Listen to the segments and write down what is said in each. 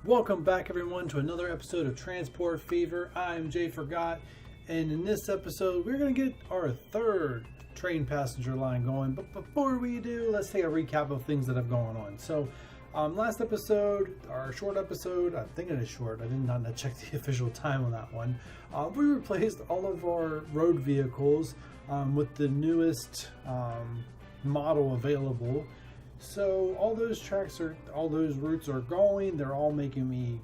Welcome back, everyone, to another episode of Transport Fever. I'm Jay Forgot, and in this episode, we're going to get our third train passenger line going. But before we do, let's take a recap of things that have gone on. So, last episode, our short episode, I think it is short. I did not check the official time on that one. We replaced all of our road vehicles with the newest model available. So all those routes are going. They're all making me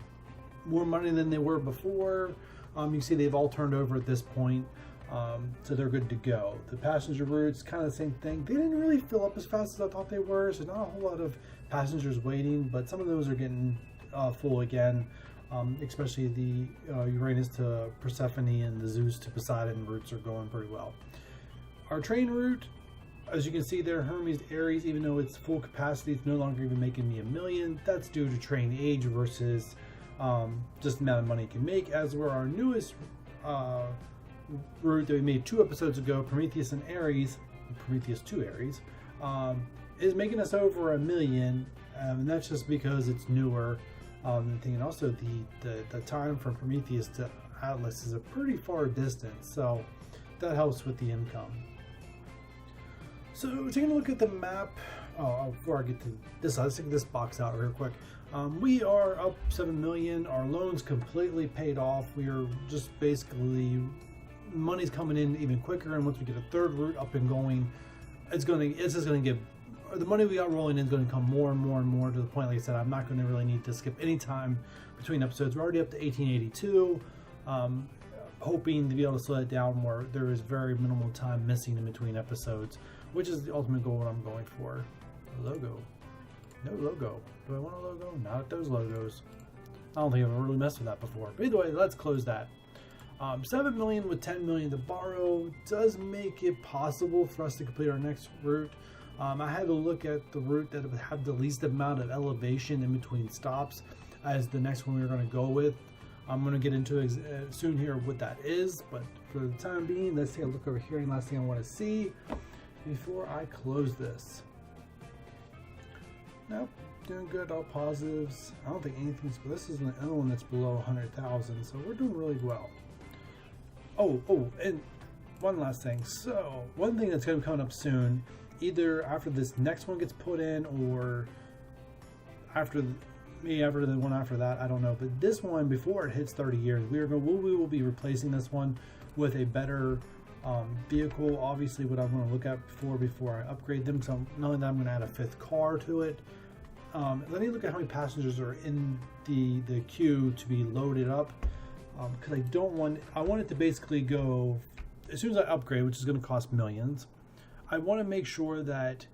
more money than they were before. You can see they've all turned over at this point, so they're good to go. The passenger routes, kind of the same thing. They didn't really fill up as fast as I thought they were, so not a whole lot of passengers waiting, but some of those are getting full again, especially the Uranus to Persephone and the Zeus to Poseidon routes are going pretty well. Our train route, as you can see there, Hermes to Ares, even though it's full capacity, it's no longer even making me $1 million. That's due to train age versus just the amount of money it can make. As were our newest route that we made 2 episodes ago, Prometheus and Ares, Prometheus to Ares, is making us over $1 million, and that's just because it's newer. And also the time from Prometheus to Atlas is a pretty far distance, so that helps with the income. So taking a look at the map, before I get to this, let's take this box out real quick. We are up 7 million. Our loan's completely paid off. We are just basically, money's coming in even quicker, and once we get a third route up and going, it's just gonna get, the money we got rolling in is going to come more and more and more, to the point, like I said, I'm not going to really need to skip any time between episodes. We're already up to 1882. Hoping to be able to slow it down more. There is very minimal time missing in between episodes, which is the ultimate goal what I'm going for. A logo. No logo. Do I want a logo? Not those logos. I don't think I've ever really messed with that before. But either way, let's close that. 7 million with 10 million to borrow does make it possible for us to complete our next route. I had to look at the route that would have the least amount of elevation in between stops as the next one we were going to go with. I'm going to get into it soon here what that is, but for the time being, let's take a look over here. And last thing I want to see before I close this. Nope, doing good, all positives. I don't think anything's, but this is the other one that's below 100,000, so we're doing really well. Oh, and one last thing. So one thing that's going to be coming up soon, either after this next one gets put in or after the one after that, I don't know, but this one, before it hits 30 years, we will be replacing this one with a better vehicle. Obviously, what I'm going to look at before I upgrade them, so not only that, I'm going to add a 5th car to it. Let me look at how many passengers are in the queue to be loaded up, because I want it to basically go as soon as I upgrade, which is going to cost millions. I want to make sure that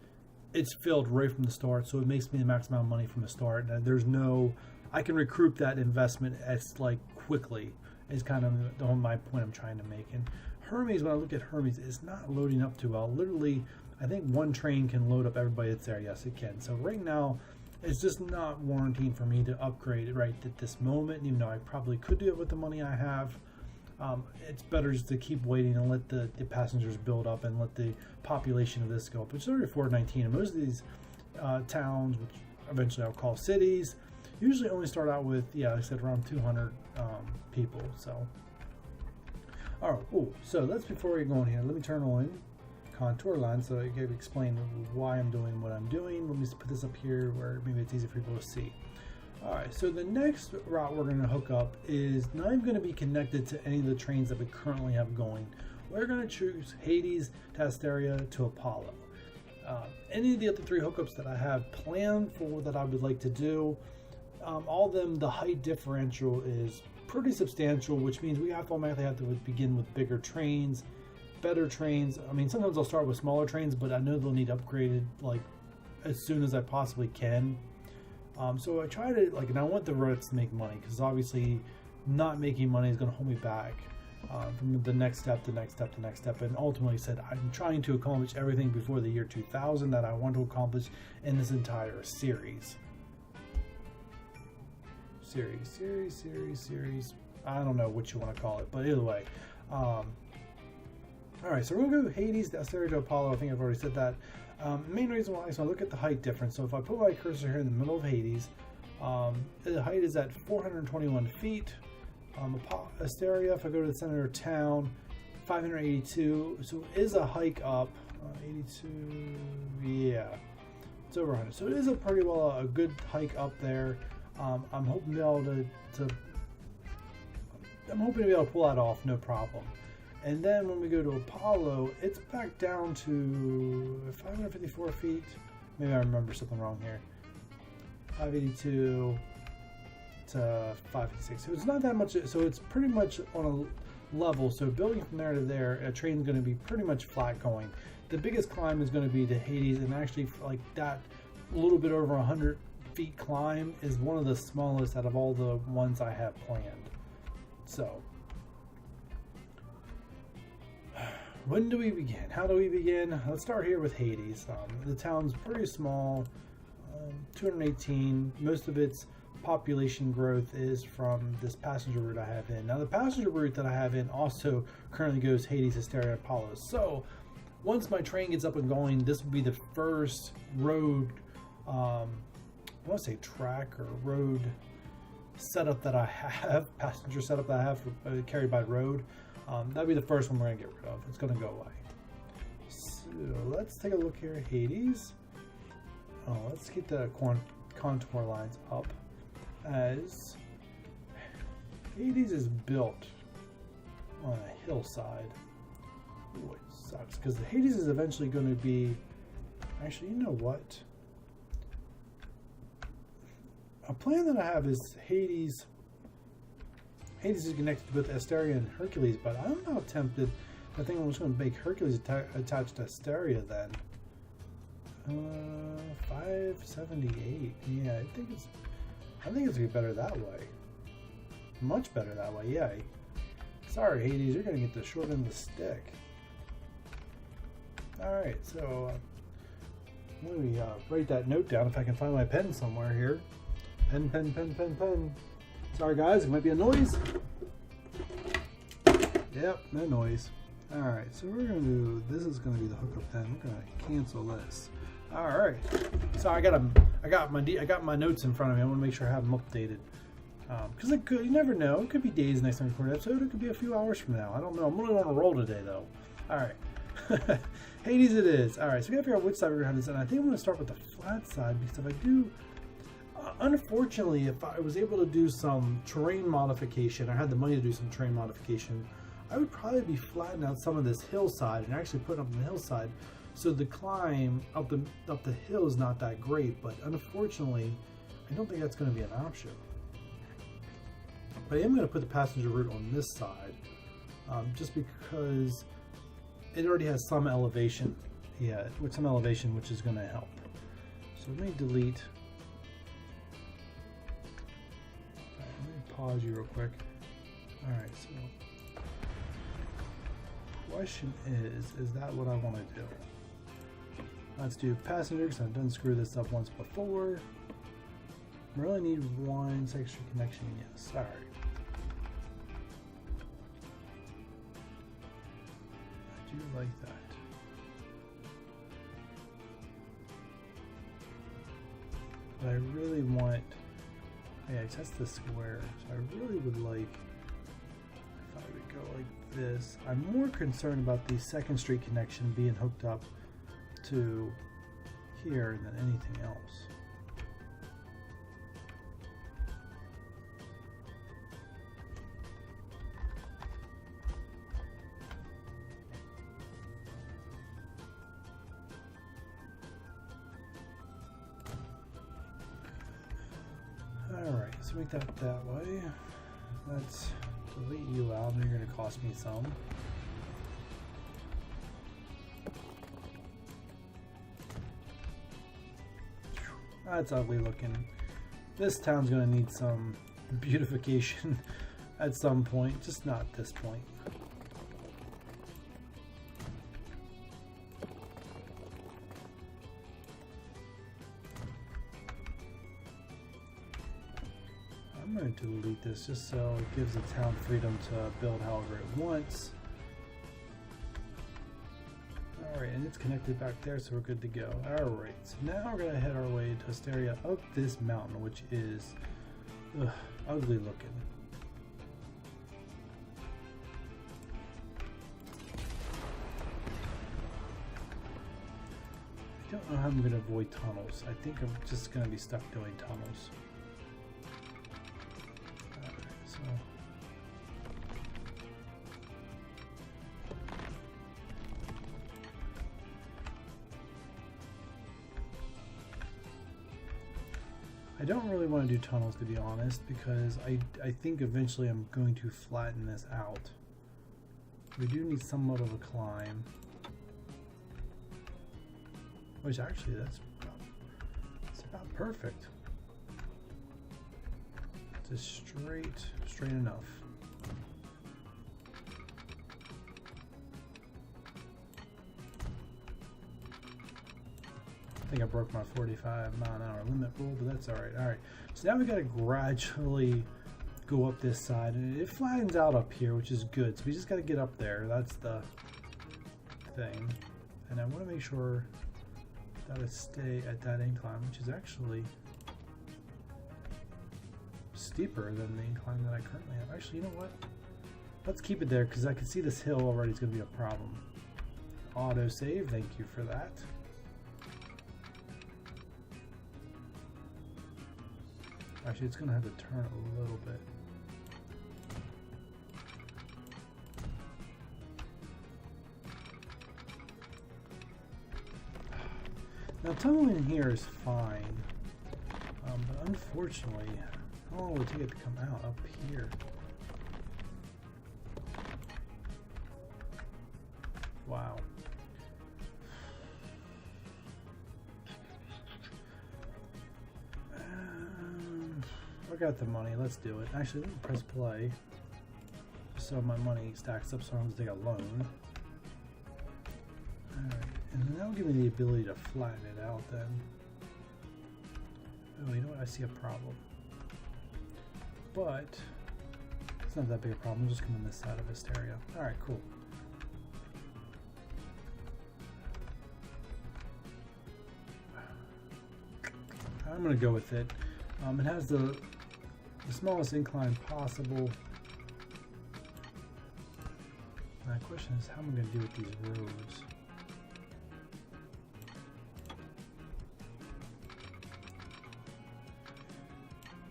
it's filled right from the start, so it makes me the max amount of money from the start, and I can recoup that investment as quickly, is kind of my point I'm trying to make. And Hermes, when I look at Hermes, it's not loading up too well. Literally, I think one train can load up everybody that's there. Yes, it can. So right now, it's just not warranting for me to upgrade it right at this moment, even though I probably could do it with the money I have. It's better just to keep waiting and let the passengers build up and let the population of this go up, which is already 419. And most of these towns, which eventually I'll call cities, usually only start out with, like I said, around 200 people. So, all right, so that's before we go in here. Let me turn on contour line so I can explain why I'm doing what I'm doing. Let me just put this up here where maybe it's easy for people to see. Alright, so the next route we're going to hook up is not even going to be connected to any of the trains that we currently have going. We're going to choose Hades to Asteria to Apollo. Any of the other 3 hookups that I have planned for that I would like to do, all of them, the height differential is pretty substantial, which means we automatically have to begin with bigger trains, better trains. I mean, sometimes I'll start with smaller trains, but I know they'll need upgraded as soon as I possibly can. So I try to, and I want the routes to make money, because obviously not making money is going to hold me back from the next step, and ultimately said I'm trying to accomplish everything before the year 2000 that I want to accomplish in this entire series. Series. I don't know what you want to call it, but either way. Alright, so we're going to go Hades, Asteria to Apollo. I think I've already said that. The main reason why is I look at the height difference. So if I put my cursor here in the middle of Hades, The height is at 421 feet. Asteria, if I go to the center of town, 582. So it is a hike up. 82, yeah, it's over 100. So it is a pretty well a good hike up there. I'm hoping to be able to pull that off, no problem. And then when we go to Apollo, it's back down to 554 feet. Maybe I remember something wrong here. 582 to 556. So it's not that much. So it's pretty much on a level. So building from there to there, a train's going to be pretty much flat going. The biggest climb is going to be to Hades, and actually like that a little bit over 100 feet climb is one of the smallest out of all the ones I have planned. So when do we begin? How do we begin? Let's start here with Hades. The town's pretty small, 218. Most of its population growth is from this passenger route I have in. Now the passenger route that I have in also currently goes Hades, Asteria, Apollo. So once my train gets up and going, this will be the first road, I want to say track or road setup that I have, passenger setup that I have carried by road. That'll be the first one we're going to get rid of. It's going to go away. So let's take a look here at Hades. Let's keep the contour lines up, as Hades is built on a hillside. Ooh, it sucks, because the Hades is eventually going to be... Actually, you know what? A plan that I have is Hades is connected with Asteria and Hercules, but I'm not tempted. I think I'm just going to make Hercules attached to Asteria then. 578. Yeah, I think it's going to be better that way. Much better that way. Yeah. Sorry, Hades, you're going to get the short end of the stick. All right, so let me write that note down if I can find my pen somewhere here. Pen. Sorry guys, it might be a noise. Yep, no noise. Alright, so we're gonna do, this is gonna be the hookup pen. We're gonna cancel this. Alright. So I got my notes in front of me. I want to make sure I have them updated. Because you never know. It could be days next time I record an episode. It could be a few hours from now. I don't know. I'm really on a roll today though. Alright. Hades it is. Alright, so we gotta figure out which side we're gonna have this, and I think I'm gonna start with the flat side, because if I do, unfortunately, if I was able to do some terrain modification, I had the money to do some terrain modification, I would probably be flattening out some of this hillside and actually putting up the hillside, so the climb up the hill is not that great. But unfortunately, I don't think that's going to be an option. But I am going to put the passenger route on this side, just because it already has some elevation. Yeah, with some elevation, which is going to help. So let me delete. Let me pause you real quick. Alright, so question is that what I want to do? Let's do passenger, because I've done screw this up once before. I really need one extra connection, yes. Alright. I do like that. But I really want, yeah, test the square. So I really would like, if I would go like this. I'm more concerned about the Second Street connection being hooked up to here than anything else. Alright, so make that way. Let's delete you out, and you're going to cost me some. That's ugly looking. This town's going to need some beautification at some point, just not at this point. I'm going to delete this just so it gives the town freedom to build however it wants. Alright, and it's connected back there, so we're good to go. Alright, so now we're gonna head our way to Asteria up this mountain, which is ugly looking. I don't know how I'm gonna avoid tunnels. I think I'm just gonna be stuck doing tunnels. Alright, so I don't really want to do tunnels, to be honest, because I think eventually I'm going to flatten this out. We do need somewhat of a climb. Which actually, that's about perfect. Just straight enough. I think I broke my 45-mile-an-hour limit rule, but that's alright. Alright, so now we gotta gradually go up this side, and it flattens out up here, which is good. So we just gotta get up there. That's the thing. And I want to make sure that I stay at that incline, which is actually steeper than the incline that I currently have. Actually, you know what? Let's keep it there, because I can see this hill already is going to be a problem. Auto save, thank you for that. Actually, it's going to have to turn a little bit. Now, tunneling in here is fine, but unfortunately, how long will it take it to come out up here? Wow. I got the money, let's do it. Actually, let me press play so my money stacks up so I don't have to take a loan. Alright, and that'll give me the ability to flatten it out then. Oh, you know what? I see a problem. But it's not that big a problem. I'll just come on this side of Asteria. Alright, cool. I'm going to go with it. It has the smallest incline possible. My question is, how am I going to do with these roads?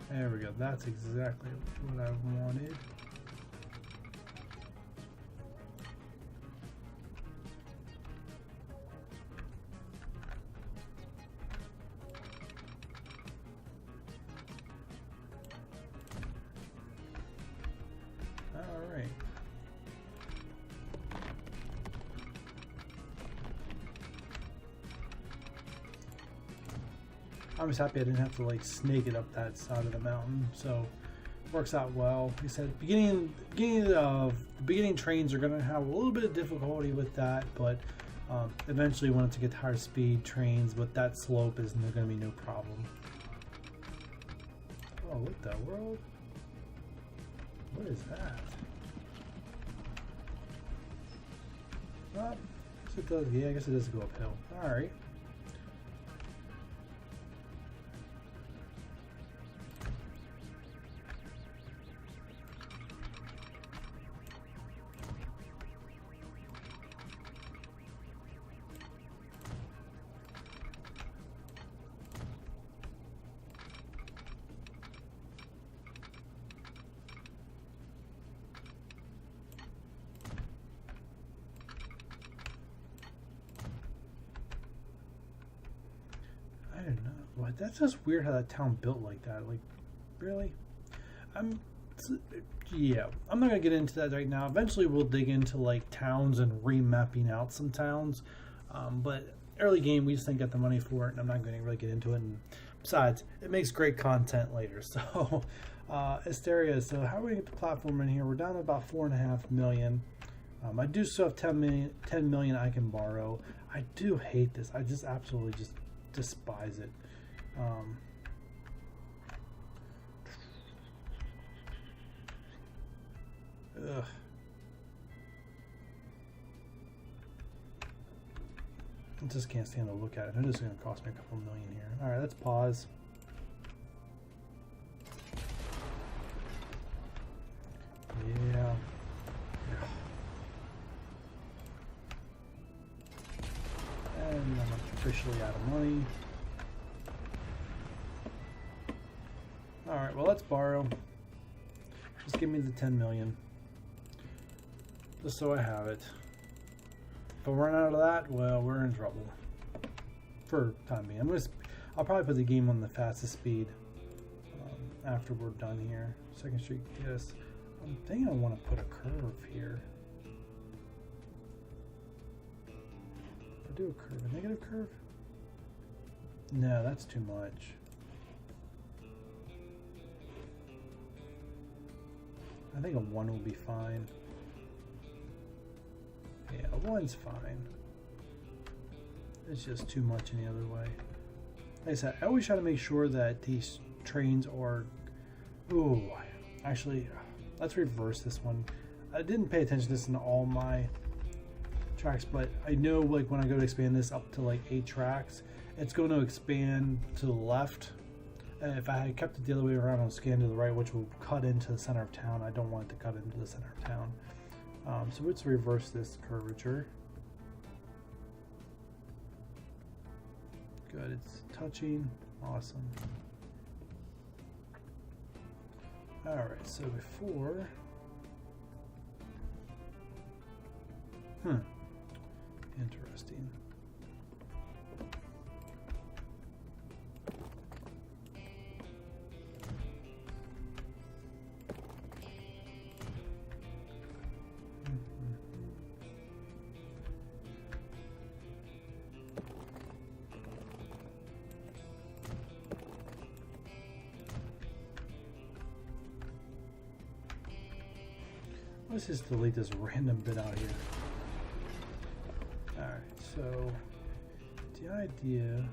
There we go. That's exactly what I wanted. All right. I was happy I didn't have to like snake it up that side of the mountain, so it works out well. Like I said, beginning trains are going to have a little bit of difficulty with that, but eventually once you get to higher speed trains with that slope is going to be no problem. Oh, what the world? What is that? Well, it does, yeah, I guess it does go uphill. All right. I don't know. What? That's just weird how that town built like that. Like, really? Yeah, I'm not gonna get into that right now. Eventually, we'll dig into like towns and remapping out some towns. But early game, we just didn't get the money for it, and I'm not going to really get into it. And besides, it makes great content later. So, Asteria. So, how do we get the platform in here? We're down to about 4.5 million. I do still have 10 million I can borrow. I do hate this. I just absolutely just despise it. Ugh. I just can't stand to look at it. It is going to cost me a couple million here. All right, let's pause. Yeah. And I'm officially out of money. Alright, well, let's borrow. Just give me the 10 million. Just so I have it. If I run out of that, well, we're in trouble. For time being. I'll probably put the game on the fastest speed after we're done here. Second Street, yes. I'm thinking I want to put a curve here. If I do a curve, a negative curve? No, that's too much. I think a 1 will be fine. Yeah, a 1's fine. It's just too much in the other way. Like I said, I always try to make sure that these trains are... Ooh, actually... Let's reverse this one. I didn't pay attention to this in all my tracks, but I know like when I go to expand this up to like 8 tracks, it's going to expand to the left. And if I had kept it the other way around, I'll scan to the right, which will cut into the center of town. I don't want it to cut into the center of town. So let's reverse this curvature. Good, it's touching. Awesome. Alright, so before... Interesting. Let's just delete this random bit out here. Alright, so the idea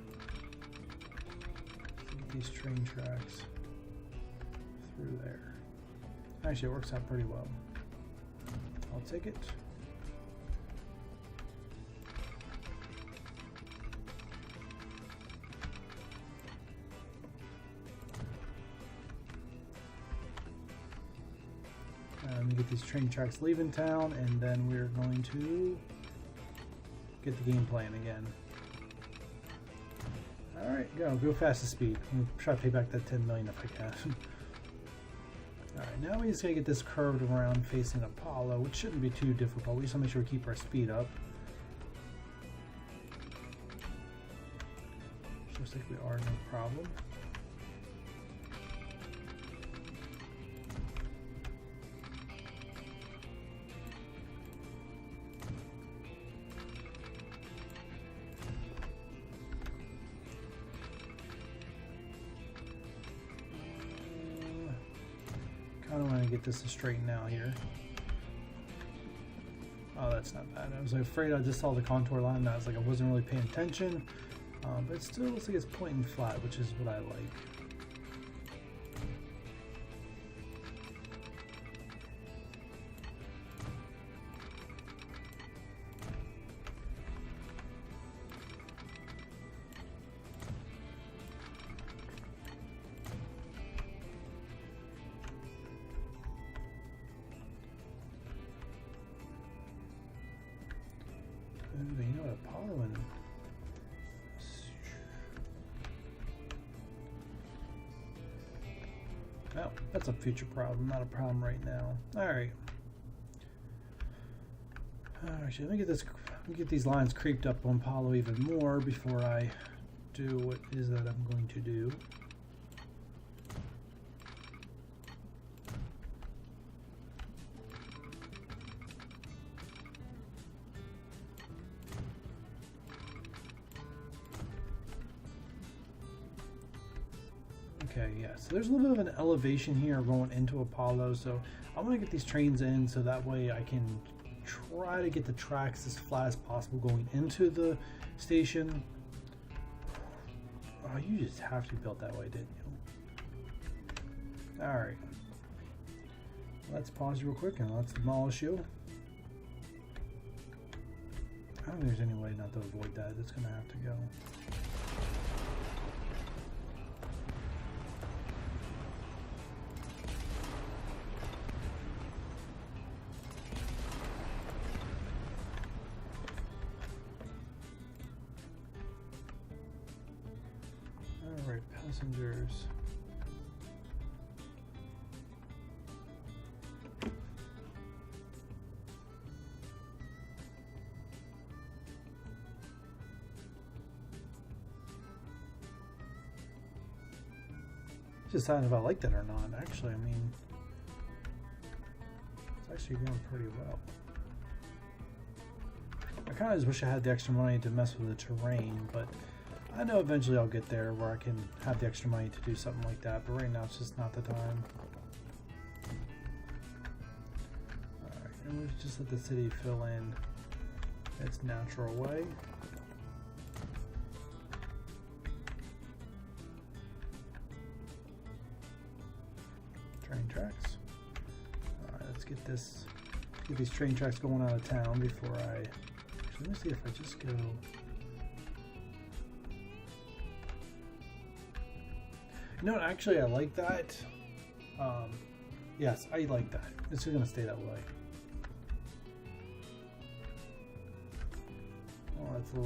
is to get these train tracks through there. Actually, it works out pretty well. I'll take it. Let me get these train tracks leaving town, and then we're going to get the game playing again. Alright, go fastest speed. I'm going to try to pay back that 10 million if I can. Alright, now we just gotta get this curved around facing Apollo, which shouldn't be too difficult. We just want to make sure we keep our speed up. Looks like we are, no problem. I don't want to get this to straighten out here. Oh, that's not bad. I was afraid I just saw the contour line and I was like, I wasn't really paying attention. But it still looks like it's pointing flat, which is what I like. You know what, Apollo and... Well, that's a future problem, not a problem right now. Alright. Actually, let me get these lines creeped up on Apollo even more before I do what it is that I'm going to do. Okay, yeah, so there's a little bit of an elevation here going into Apollo, so I want to get these trains in so that way I can try to get the tracks as flat as possible going into the station. Oh, you just have to be built that way, didn't you? Alright. Let's pause real quick and let's demolish you. I don't think there's any way not to avoid that. It's gonna have to go. Alright, passengers. Deciding if I like that or not. Actually, I mean, it's actually going pretty well. I kind of just wish I had the extra money to mess with the terrain, but I know eventually I'll get there where I can have the extra money to do something like that, but right now it's just not the time. Alright, and we'll just let the city fill in its natural way. Train tracks. Alright, let's get these train tracks going out of town before I... Actually, let me see if I just go... You know what, actually I like that. Yes, I like that. It's just gonna stay that way. Well, that's a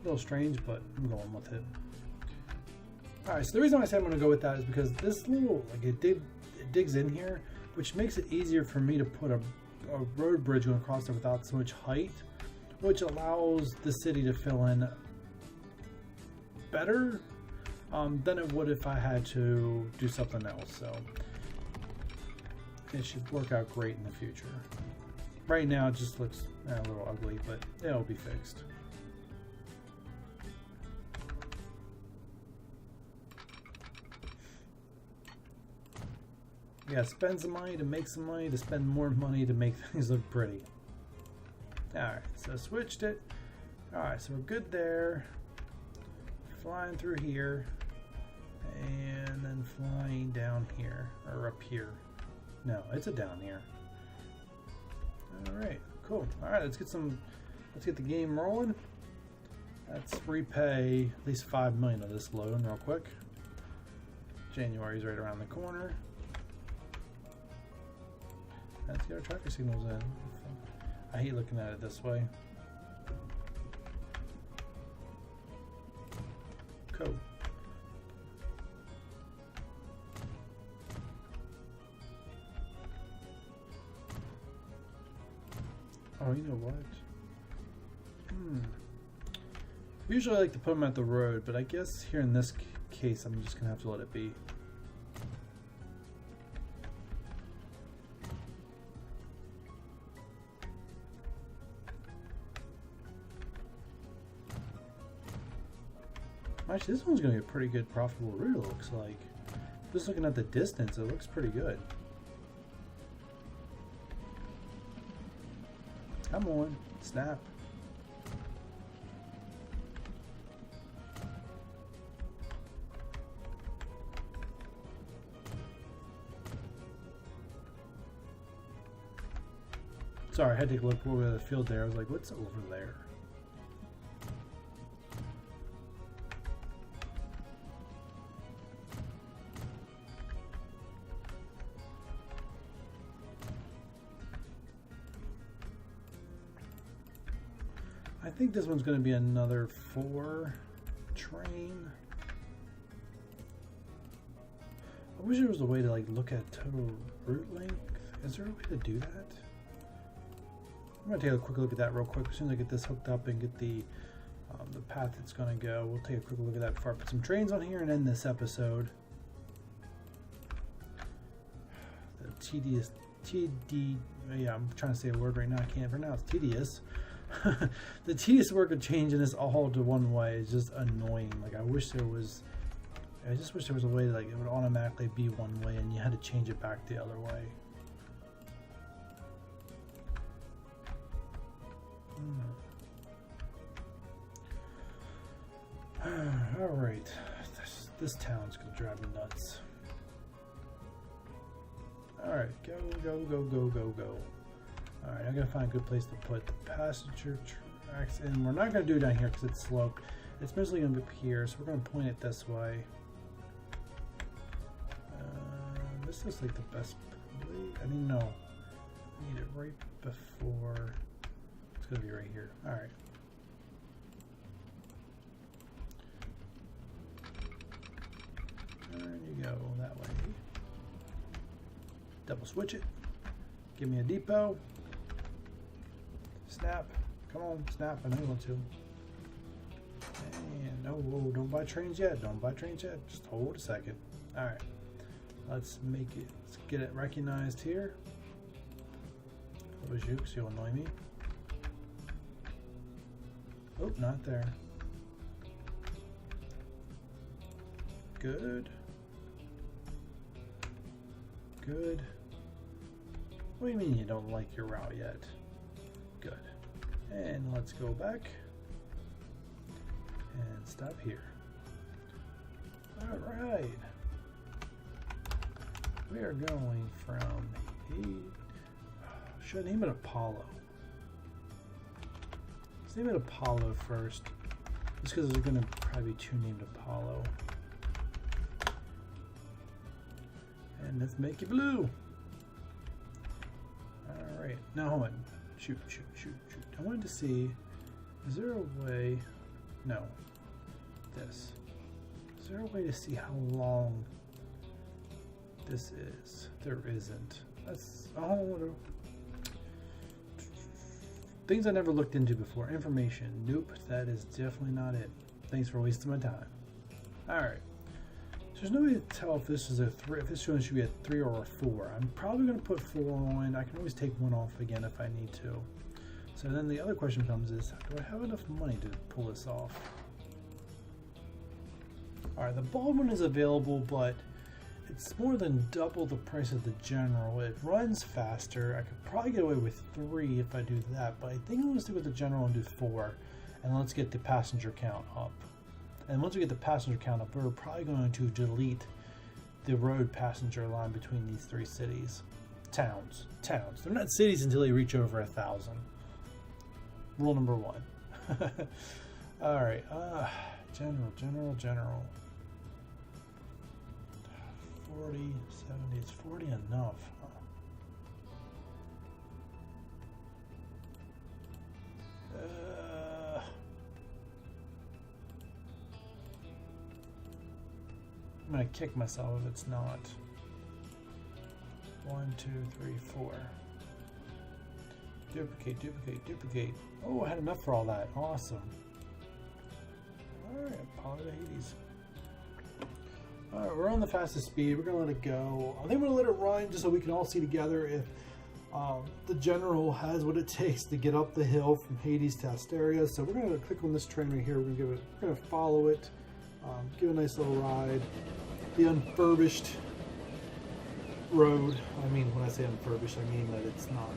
little strange, but I'm going with it. Alright, so the reason why I say I'm going to go with that is because this little, like it digs in here, which makes it easier for me to put a road bridge going across there without so much height, which allows the city to fill in better than it would if I had to do something else. So it should work out great in the future. Right now it just looks a little ugly, but it'll be fixed. Yeah, spend some money to make some money to spend more money to make things look pretty. Alright, so switched it. Alright, so we're good there. Flying through here. And then flying down here. Or up here. No, it's a down here. Alright, cool. Alright, let's get the game rolling. Let's repay at least 5 million of this loan real quick. January's right around the corner. Let's get our traffic signals in. I hate looking at it this way. Cool. Oh, you know what? Usually I like to put them at the road, but I guess here in this case I'm just gonna have to let it be. Actually, this one's going to be a pretty good profitable route, it looks like. Just looking at the distance, it looks pretty good. Come on, snap. Sorry, I had to take a look over the field there. I was like, what's over there? I think this one's going to be another 4 train. I wish there was a way to like look at total route length. Is there a way to do that? I'm going to take a quick look at that real quick. As soon as I get this hooked up and get the path it's going to go, we'll take a quick look at that before I put some trains on here and end this episode. The yeah, I'm trying to say a word right now I can't pronounce. Tedious. The tedious work of changing this all to one way is just annoying. Like I just wish there was a way that like it would automatically be one way and you had to change it back the other way. Alright, this town's gonna drive me nuts. Alright, go. Alright, I gotta find a good place to put the passenger tracks, and we're not gonna do it down here because it's sloped. It's mostly gonna be up here, so we're gonna point it this way. This looks like the best place. I didn't know. I need it right before. It's gonna be right here. Alright. There you go, that way. Double switch it. Give me a depot. Snap. Come on, snap. I know you want to. And no, whoa, don't buy trains yet. Don't buy trains yet. Just hold a second. Alright. Let's make it, let's get it recognized here. Close you because you'll annoy me. Oh, not there. Good. Good. What do you mean you don't like your route yet? Good. And let's go back and stop here. All right. We are going from should I name it Apollo? Let's name it Apollo first. Just because there's going to probably be two named Apollo. And let's make it blue. Alright, now hold on. Shoot. I wanted to see, is there a way, no, this. Is there a way to see how long this is? There isn't. That's, oh, things I never looked into before. Information, nope, that is definitely not it. Thanks for wasting my time. Alright. So there's no way to tell if this is a 3, if this one should be a 3 or a 4. I'm probably going to put 4 on. I can always take one off again if I need to. So then the other question comes is, do I have enough money to pull this off? Alright, the Baldwin is available, but it's more than double the price of the General. It runs faster. I could probably get away with 3 if I do that, but I think I'm going to stick with the General and do 4. And let's get the passenger count up. And once we get the passenger count up, we're probably going to delete the road passenger line between these 3 cities. Towns. They're not cities until they reach over 1,000. Rule number 1. Alright, General. 40, 70, is 40 enough? Huh? I'm gonna kick myself if it's not. 1, 2, 3, 4. Duplicate. Oh, I had enough for all that. Awesome. Alright, Apollo to Hades. Alright, we're on the fastest speed. We're gonna let it go. I think I'm gonna let it run just so we can all see together if the General has what it takes to get up the hill from Hades to Asteria. So we're gonna click on this train right here. We're gonna follow it. Give a nice little ride. The unfurbished road. I mean, when I say unfurbished, I mean that it's not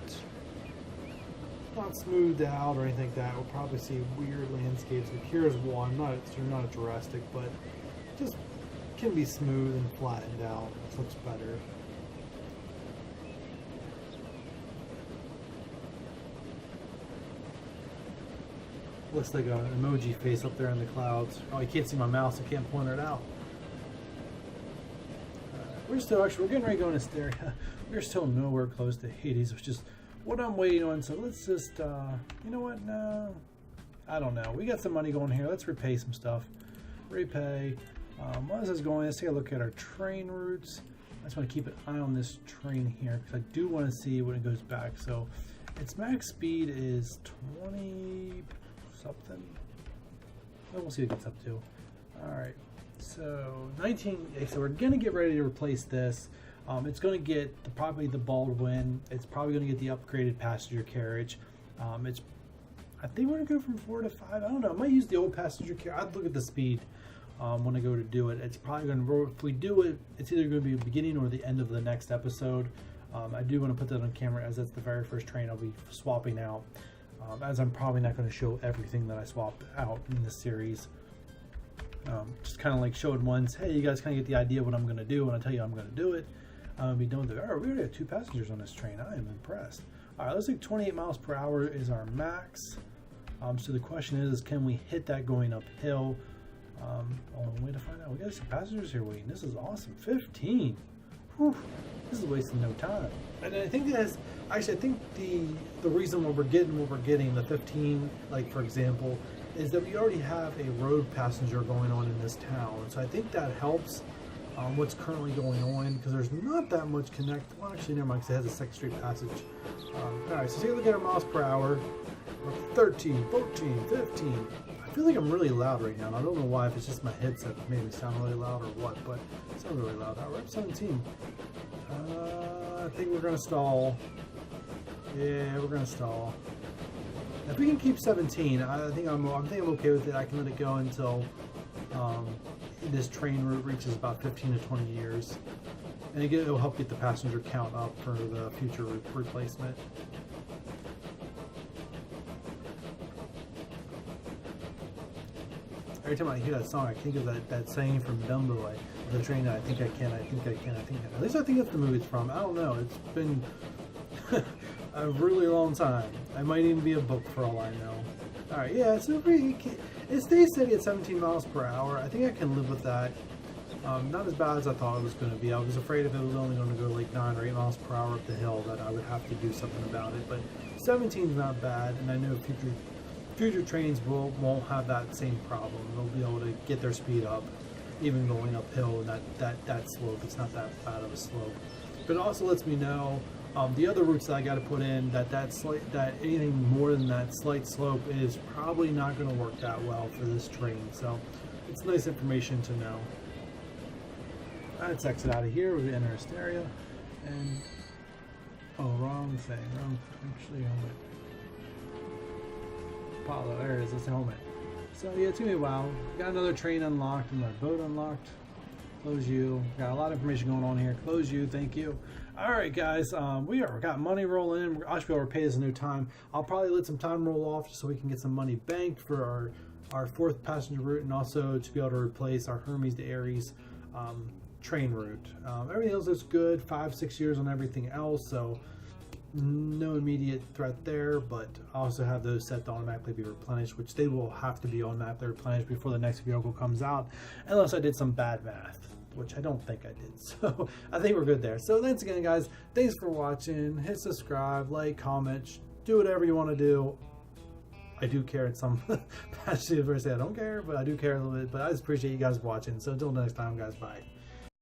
smoothed out or anything like that. We'll probably see weird landscapes. Like here's one, not drastic, but just can be smooth and flattened out. It looks better. Looks like an emoji face up there in the clouds. Oh, you can't see my mouse. I can't point it out. We're getting ready to go in Asteria. We're still nowhere close to Hades, which is what I'm waiting on. So let's just, you know what? No, I don't know. We got some money going here. Let's repay some stuff. Repay. While this is going, let's take a look at our train routes. I just want to keep an eye on this train here because I do want to see when it goes back. So its max speed is 20 something. We'll see what it gets up to. Alright, so 19. So we're going to get ready to replace this. It's going to get probably the Baldwin. It's probably going to get the upgraded passenger carriage. I think we're going to go from 4 to 5. I don't know. I might use the old passenger carriage. I'd look at the speed when I go to do it. It's probably going to, if we do it, it's either going to be the beginning or the end of the next episode. I do want to put that on camera as that's the very first train I'll be swapping out. As I'm probably not going to show everything that I swapped out in this series. Just kind of like show it once. Hey, you guys kind of get the idea of what I'm going to do when I tell you I'm going to do it. Be done with it. Oh, we already have 2 passengers on this train. I am impressed. All right, looks like 28 miles per hour is our max. So the question is, can we hit that going uphill? Only way to find out. We got some passengers here waiting. This is awesome. 15. Whew. This is wasting no time. And I think that's actually, I think the reason why we're getting the 15, like for example, is that we already have a road passenger going on in this town. So I think that helps what's currently going on, because there's not that much connect. Well, actually, never mind, because it has a second street passage. All right, so take a look at our miles per hour. 13, 14, 15. I feel like I'm really loud right now, and I don't know why, if it's just my headset that made me sound really loud or what, but it sounds really loud. All right, we're up 17. I think we're gonna stall. Yeah, we're gonna stall. If we can keep 17, I think I'm okay with it. I can let it go until this train route reaches about 15 to 20 years, and again, it'll help get the passenger count up for the future replacement. Every time I hear that song, I think of that saying from Dumbo, like, the train, I think I can, I think I can, I think I can. At least I think that's the movie it's from. I don't know. It's been a really long time. It might even be a book for all I know. Alright, yeah, so it stays steady at 17 miles per hour. I think I can live with that. Not as bad as I thought it was going to be. I was afraid if it was only going to go like 9 or 8 miles per hour up the hill that I would have to do something about it. But 17 is not bad, and I know future trains won't have that same problem. They'll be able to get their speed up, even going uphill. That slope, it's not that bad of a slope. But it also lets me know the other routes that I got to put in, that anything more than that slight slope is probably not going to work that well for this train. So it's nice information to know. Let's exit out of here. We enter Asteria, and wrong thing. Actually, helmet. Apollo, there it is. It's a helmet. So yeah, it's gonna be a while. Got another train unlocked and my boat unlocked. Close you. Got a lot of information going on here. Close you. Thank you. All right, guys. We got money rolling in. I should be able to pay this a new time. I'll probably let some time roll off just so we can get some money banked for our 4th passenger route, and also to be able to replace our Hermes to Aries train route. Everything else is good. 5-6 years on everything else, so no immediate threat there. But I also have those set to automatically be replenished, which they will have to be automatically replenished before the next vehicle comes out, unless I did some bad math, which I don't think I did. So I think we're good there. So thanks again, guys. Thanks for watching. Hit subscribe, like, comment, do whatever you want to do. I do care at some passages where I say I don't care, but I do care a little bit. But I just appreciate you guys watching. So until next time, guys, bye.